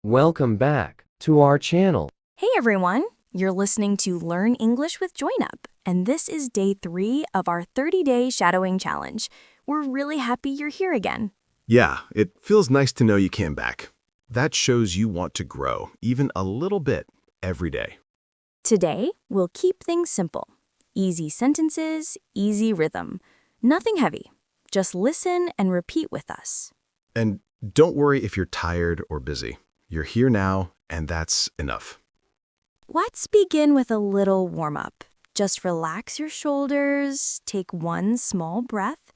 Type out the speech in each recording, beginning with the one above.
Welcome back to our channel. Hey everyone, you're listening to Learn English with Joynob, and this is day 3 of our 30-day shadowing challenge. We're really happy you're here again. Yeah, it feels nice to know you came back. That shows you want to grow, even a little bit, every day. Today, we'll keep things simple. Easy sentences, easy rhythm. Nothing heavy. Just listen and repeat with us. And don't worry if you're tired or busy. You're here now, and that's enough. Let's begin with a little warm-up. Just relax your shoulders, take one small breath,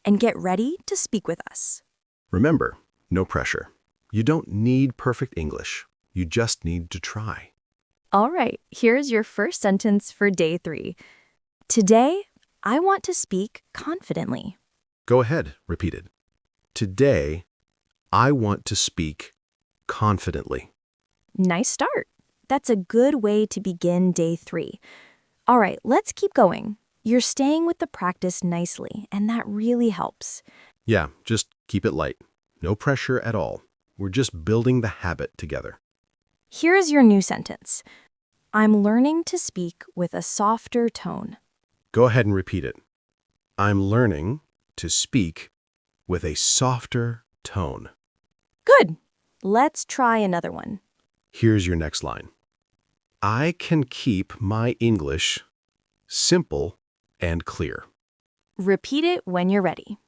and get ready to speak with us. Remember, no pressure. You don't need perfect English. You just need to try. All right, here's your first sentence for day 3. Today, I want to speak confidently. Go ahead, repeat it. Today, I want to speak confidently. Nice start. That's a good way to begin day 3. All right, let's keep going. You're staying with the practice nicely, and that really helps. Yeah, just keep it light. No pressure at all. We're just building the habit together. Here's your new sentence. I'm learning to speak with a softer tone. Go ahead and repeat it. I'm learning to speak with a softer tone. Good. Let's try another one. Here's your next line. I can keep my English simple and clear. Repeat it when you're ready.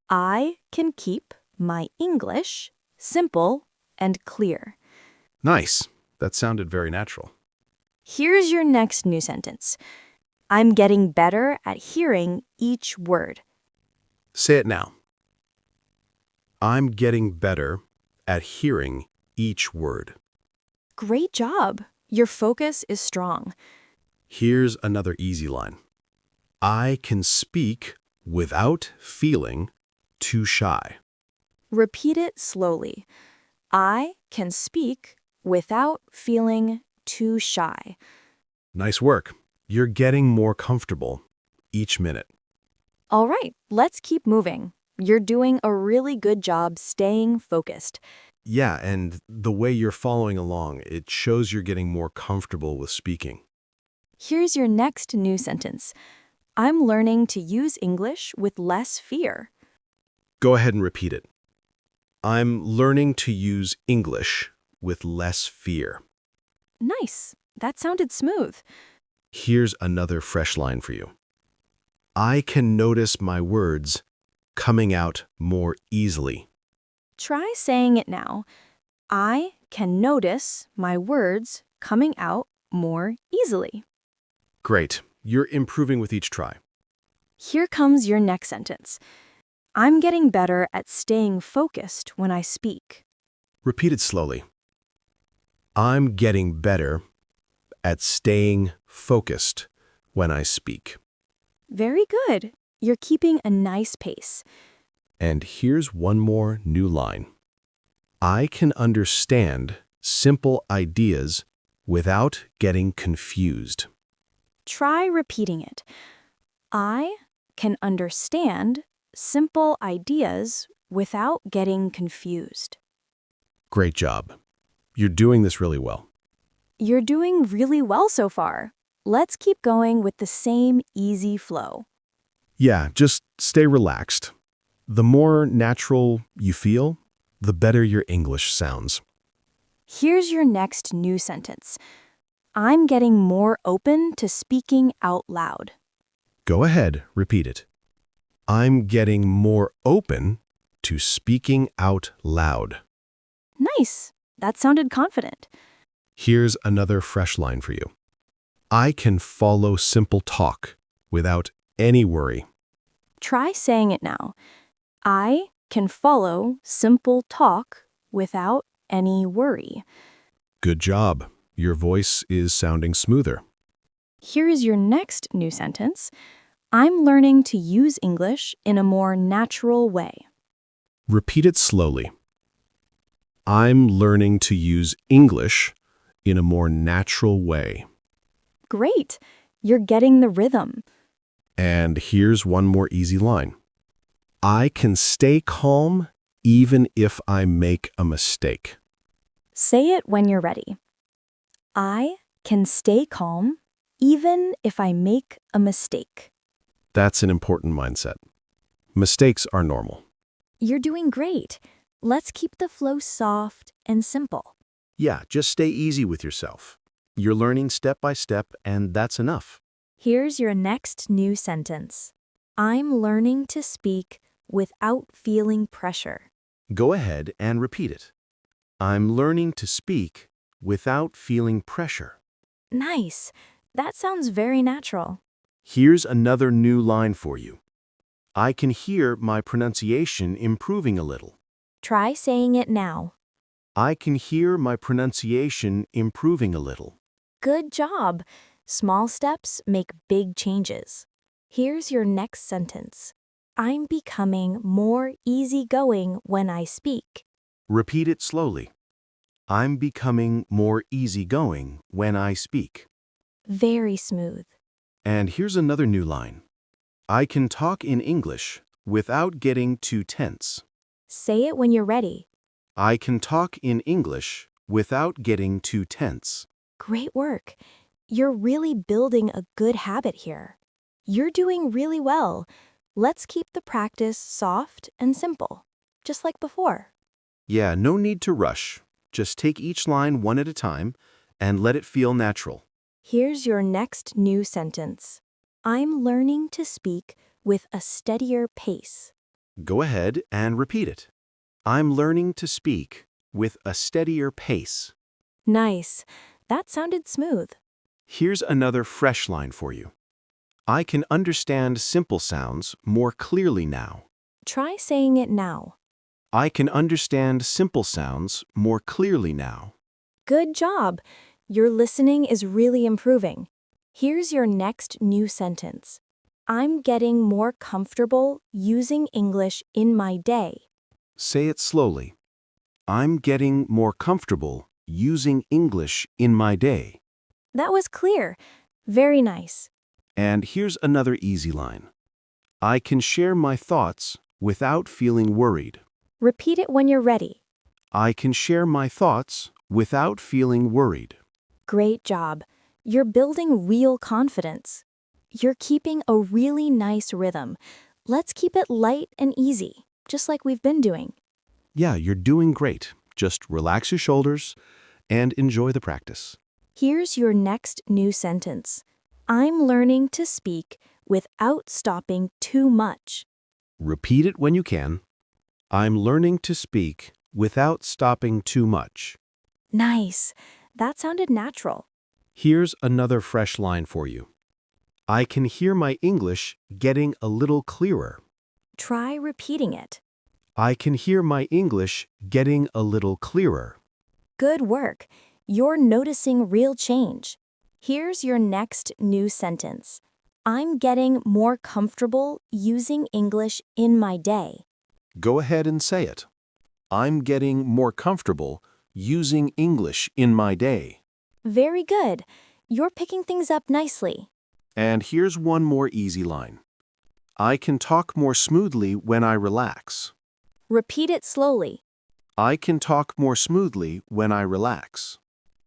I can keep my English simple and clear. Nice. That sounded very natural. Here's your next new sentence. I'm getting better at hearing each word. Say it now. I'm getting better at hearing each word. Great job. Your focus is strong. Here's another easy line. I can speak without feeling too shy. Repeat it slowly. I can speak without feeling too shy. Nice work. You're getting more comfortable each minute. All right, let's keep moving. You're doing a really good job staying focused. Yeah, and the way you're following along, it shows you're getting more comfortable with speaking. Here's your next new sentence. I'm learning to use English with less fear. Go ahead and repeat it. I'm learning to use English with less fear. Nice. That sounded smooth. Here's another fresh line for you. I can notice my words coming out more easily. Try saying it now. I can notice my words coming out more easily. Great. You're improving with each try. Here comes your next sentence. I'm getting better at staying focused when I speak. Repeat it slowly. I'm getting better at staying focused when I speak. Very good. You're keeping a nice pace. And here's one more new line. I can understand simple ideas without getting confused. Try repeating it. I can understand simple ideas without getting confused. Great job. You're doing this really well. You're doing really well so far. Let's keep going with the same easy flow. Yeah, just stay relaxed. The more natural you feel, the better your English sounds. Here's your next new sentence. I'm getting more open to speaking out loud. Go ahead, repeat it. I'm getting more open to speaking out loud. Nice. That sounded confident. Here's another fresh line for you. I can follow simple talk without any worry. Try saying it now. I can follow simple talk without any worry. Good job. Your voice is sounding smoother. Here's your next new sentence. I'm learning to use English in a more natural way. Repeat it slowly. I'm learning to use English in a more natural way. Great. You're getting the rhythm. And here's one more easy line. I can stay calm even if I make a mistake. Say it when you're ready. I can stay calm even if I make a mistake. That's an important mindset. Mistakes are normal. You're doing great. Let's keep the flow soft and simple. Yeah, just stay easy with yourself. You're learning step by step, and that's enough. Here's your next new sentence. I'm learning to speak without feeling pressure. Go ahead and repeat it. I'm learning to speak without feeling pressure. Nice. That sounds very natural. Here's another new line for you. I can hear my pronunciation improving a little. Try saying it now. I can hear my pronunciation improving a little. Good job. Small steps make big changes. Here's your next sentence. I'm becoming more easygoing when I speak. Repeat it slowly. I'm becoming more easygoing when I speak. Very smooth. And here's another new line. I can talk in English without getting too tense. Say it when you're ready. I can talk in English without getting too tense. Great work. You're really building a good habit here. You're doing really well. Let's keep the practice soft and simple, just like before. Yeah, no need to rush. Just take each line one at a time and let it feel natural. Here's your next new sentence. I'm learning to speak with a steadier pace. Go ahead and repeat it. I'm learning to speak with a steadier pace. Nice. That sounded smooth. Here's another fresh line for you. I can understand simple sounds more clearly now. Try saying it now. I can understand simple sounds more clearly now. Good job. Your listening is really improving. Here's your next new sentence. I'm getting more comfortable using English in my day. Say it slowly. I'm getting more comfortable using English in my day. That was clear. Very nice. And here's another easy line. I can share my thoughts without feeling worried. Repeat it when you're ready. I can share my thoughts without feeling worried. Great job. You're building real confidence. You're keeping a really nice rhythm. Let's keep it light and easy, just like we've been doing. Yeah, you're doing great. Just relax your shoulders and enjoy the practice. Here's your next new sentence. I'm learning to speak without stopping too much. Repeat it when you can. I'm learning to speak without stopping too much. Nice. That sounded natural. Here's another fresh line for you. I can hear my English getting a little clearer. Try repeating it. I can hear my English getting a little clearer. Good work. You're noticing real change. Here's your next new sentence. I'm getting more comfortable using English in my day. Go ahead and say it. I'm getting more comfortable using English in my day. Very good. You're picking things up nicely. And here's one more easy line. I can talk more smoothly when I relax. Repeat it slowly. I can talk more smoothly when I relax.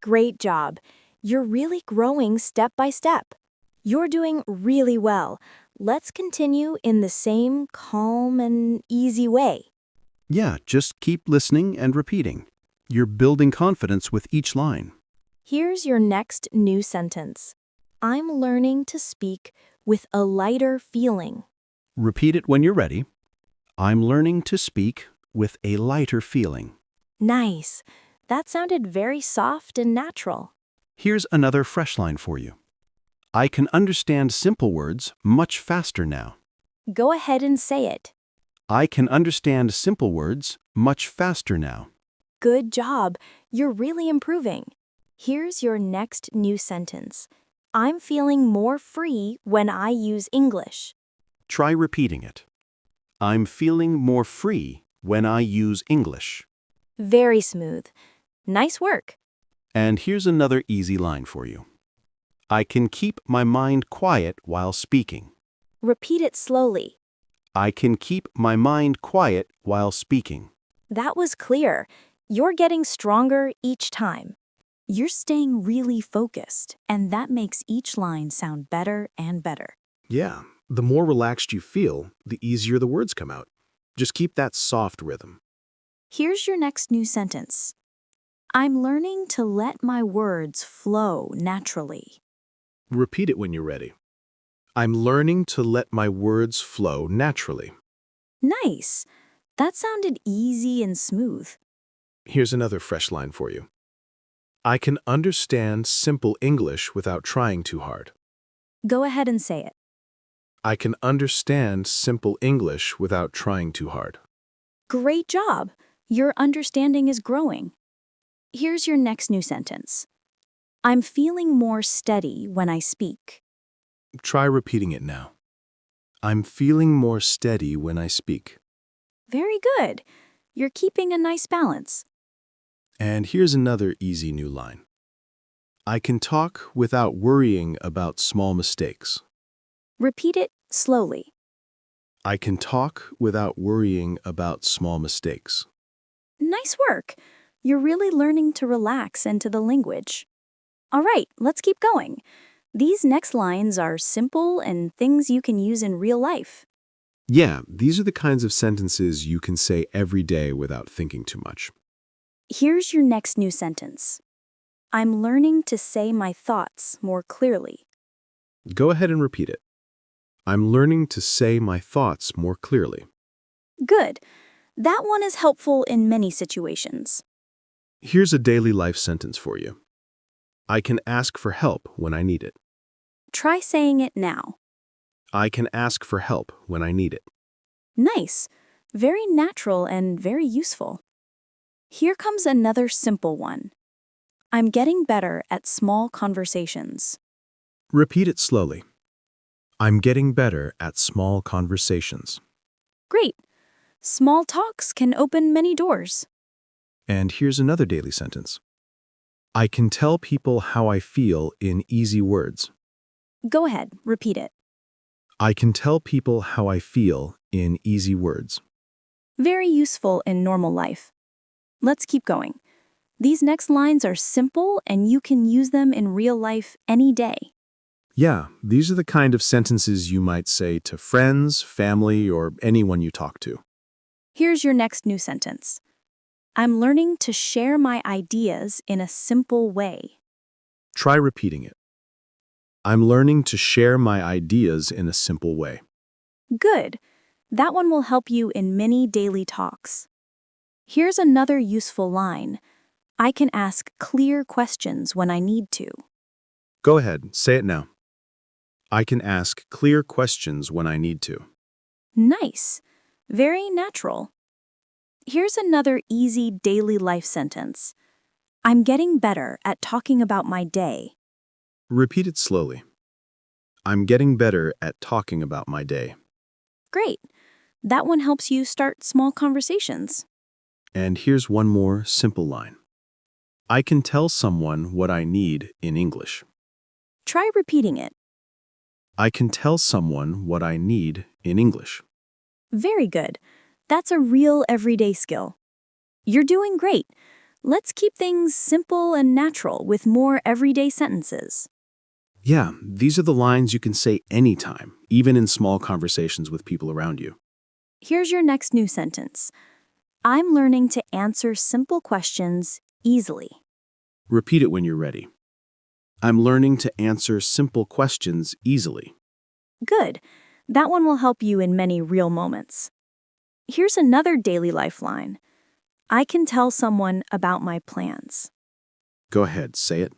Great job. You're really growing step by step. You're doing really well. Let's continue in the same calm and easy way. Yeah, just keep listening and repeating. You're building confidence with each line. Here's your next new sentence. I'm learning to speak with a lighter feeling. Repeat it when you're ready. I'm learning to speak with a lighter feeling. Nice. That sounded very soft and natural. Here's another fresh line for you. I can understand simple words much faster now. Go ahead and say it. I can understand simple words much faster now. Good job. You're really improving. Here's your next new sentence. I'm feeling more free when I use English. Try repeating it. I'm feeling more free when I use English. Very smooth. Nice work. And here's another easy line for you. I can keep my mind quiet while speaking. Repeat it slowly. I can keep my mind quiet while speaking. That was clear. You're getting stronger each time. You're staying really focused, and that makes each line sound better and better. Yeah, the more relaxed you feel, the easier the words come out. Just keep that soft rhythm. Here's your next new sentence. I'm learning to let my words flow naturally. Repeat it when you're ready. I'm learning to let my words flow naturally. Nice. That sounded easy and smooth. Here's another fresh line for you. I can understand simple English without trying too hard. Go ahead and say it. I can understand simple English without trying too hard. Great job. Your understanding is growing. Here's your next new sentence. I'm feeling more steady when I speak. Try repeating it now. I'm feeling more steady when I speak. Very good. You're keeping a nice balance. And here's another easy new line. I can talk without worrying about small mistakes. Repeat it slowly. I can talk without worrying about small mistakes. Nice work. You're really learning to relax into the language. All right, let's keep going. These next lines are simple and things you can use in real life. Yeah, these are the kinds of sentences you can say every day without thinking too much. Here's your next new sentence. I'm learning to say my thoughts more clearly. Go ahead and repeat it. I'm learning to say my thoughts more clearly. Good. That one is helpful in many situations. Here's a daily life sentence for you. I can ask for help when I need it. Try saying it now. I can ask for help when I need it. Nice. Very natural and very useful. Here comes another simple one. I'm getting better at small conversations. Repeat it slowly. I'm getting better at small conversations. Great. Small talks can open many doors. And here's another daily sentence. I can tell people how I feel in easy words. Go ahead, repeat it. I can tell people how I feel in easy words. Very useful in normal life. Let's keep going. These next lines are simple and you can use them in real life any day. Yeah, these are the kind of sentences you might say to friends, family, or anyone you talk to. Here's your next new sentence. I'm learning to share my ideas in a simple way. Try repeating it. I'm learning to share my ideas in a simple way. Good. That one will help you in many daily talks. Here's another useful line. I can ask clear questions when I need to. Go ahead, say it now. I can ask clear questions when I need to. Nice. Very natural. Here's another easy daily life sentence. I'm getting better at talking about my day. Repeat it slowly. I'm getting better at talking about my day. Great. That one helps you start small conversations. And here's one more simple line. I can tell someone what I need in English. Try repeating it. I can tell someone what I need in English. Very good. That's a real everyday skill. You're doing great. Let's keep things simple and natural with more everyday sentences. Yeah, these are the lines you can say anytime, even in small conversations with people around you. Here's your next new sentence. I'm learning to answer simple questions easily. Repeat it when you're ready. I'm learning to answer simple questions easily. Good. That one will help you in many real moments. Here's another daily lifeline. I can tell someone about my plans. Go ahead, say it.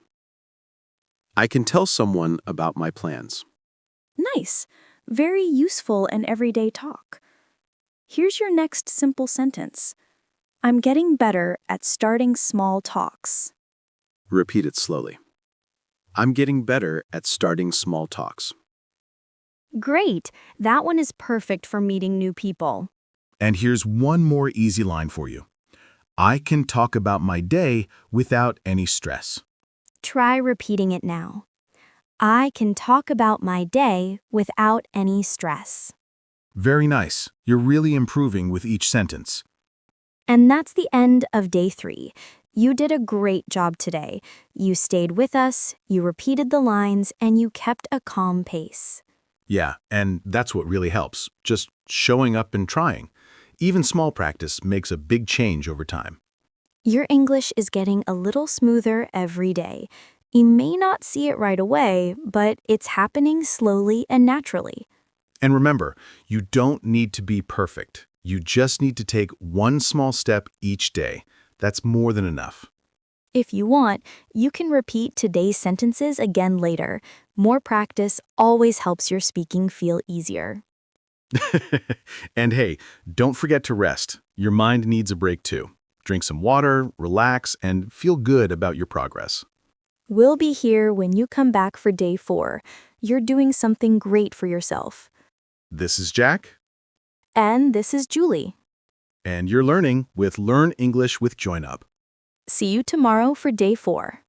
I can tell someone about my plans. Nice. Very useful and everyday talk. Here's your next simple sentence. I'm getting better at starting small talks. Repeat it slowly. I'm getting better at starting small talks. Great. That one is perfect for meeting new people. And here's one more easy line for you. I can talk about my day without any stress. Try repeating it now. I can talk about my day without any stress. Very nice. You're really improving with each sentence. And that's the end of day 3. You did a great job today. You stayed with us, you repeated the lines, and you kept a calm pace. Yeah, and that's what really helps, just showing up and trying. Even small practice makes a big change over time. Your English is getting a little smoother every day. You may not see it right away, but it's happening slowly and naturally. And remember, you don't need to be perfect. You just need to take one small step each day. That's more than enough. If you want, you can repeat today's sentences again later. More practice always helps your speaking feel easier. And hey, don't forget to rest. Your mind needs a break too. Drink some water, relax, and feel good about your progress. We'll be here when you come back for day 4. You're doing something great for yourself. This is Jack, And this is Julie. and you're learning with Learn English with Joynob. See you tomorrow for day 4.